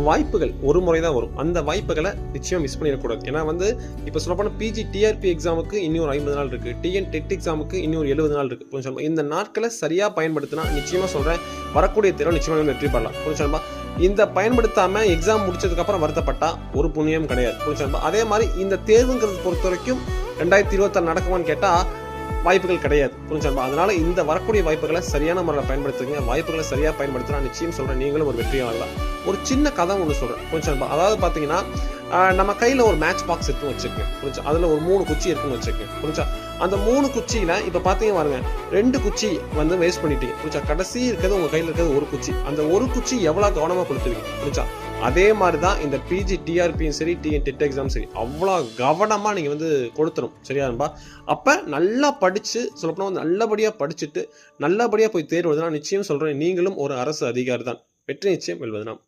வாய்ப்புகள் ஒரு முறை தான் வரும். அந்த வாய்ப்புகளை நிச்சயம் மிஸ் பண்ணிடக்கூடாது. ஏன்னா இப்போ சொல்லப்போனால் பிஜி டிஆர்பி எக்ஸாமுக்கு இன்னும் ஒரு 50 நாள் இருக்குது. டிஎன் டெட் எக்ஸாமுக்கு இன்னும் ஒரு 70 நாள் இருக்குது. கொஞ்சம் இந்த நாட்களை சரியாக பயன்படுத்தினா நிச்சயமாக சொல்கிறேன், வரக்கூடிய தேர்வு நிச்சயமாக வெற்றி பெறலாம். கொஞ்சம் இந்த பயன்படுத்தாமல் எக்ஸாம் முடிச்சதுக்கப்புறம் வருத்தப்பட்டா ஒரு புண்ணியம் கிடையாது. கொஞ்சம் அதே மாதிரி இந்த தேர்வுங்கிறது பொறுத்த வரைக்கும் 2026 நடக்குமான்னு கேட்டால் வாய்ப்புகள் கிடையாது. புரிஞ்சுமா? அதனால இந்த வரக்கூடிய வாய்ப்புகளை சரியான முறையில் பயன்படுத்துங்க. வாய்ப்புகளை சரியாக பயன்படுத்தினா நிச்சயம் சொல்கிறேன், நீங்களும் ஒரு வெற்றியாளர். ஒரு சின்ன கதை ஒன்று சொல்கிறேன். புரிஞ்சுமா? அதாவது பார்த்தீங்கன்னா, நம்ம கையில் ஒரு மேட்ச் பாக்ஸ் இருக்குன்னு வச்சுக்கோங்க. புரிஞ்சா? அதில் ஒரு 3 குச்சி இருக்குன்னு வச்சுக்கோங்க. புரிஞ்சா? அந்த 3 குச்சியில் இப்போ பார்த்தீங்க பாருங்க, 2 குச்சி வேஸ்ட் பண்ணிட்டீங்க. புரிஞ்சா? கடைசி இருக்கிறது உங்கள் கையில் இருக்கிறது ஒரு குச்சி. அந்த ஒரு குச்சி எவ்வளோ கவனமாக கொடுத்துருவீங்க? புரிஞ்சா? அதே மாதிரி தான் இந்த பிஜி டிஆர்பியும் சரி, டிஎன் டெட் எக்ஸாம் சரி, அவ்வளோ கவனமாக நீங்கள் கொடுத்துரும். சரியா நண்பா? அப்போ நல்லா படித்து சொல்லப்போனால் நல்லபடியாக படிச்சுட்டு நல்லபடியாக போய் தேர்வு எழுதுனா நிச்சயம் சொல்கிறேன், நீங்களும் ஒரு அரசு அதிகாரி தான். வெற்றி நிச்சயம் வெல்வது நாம்.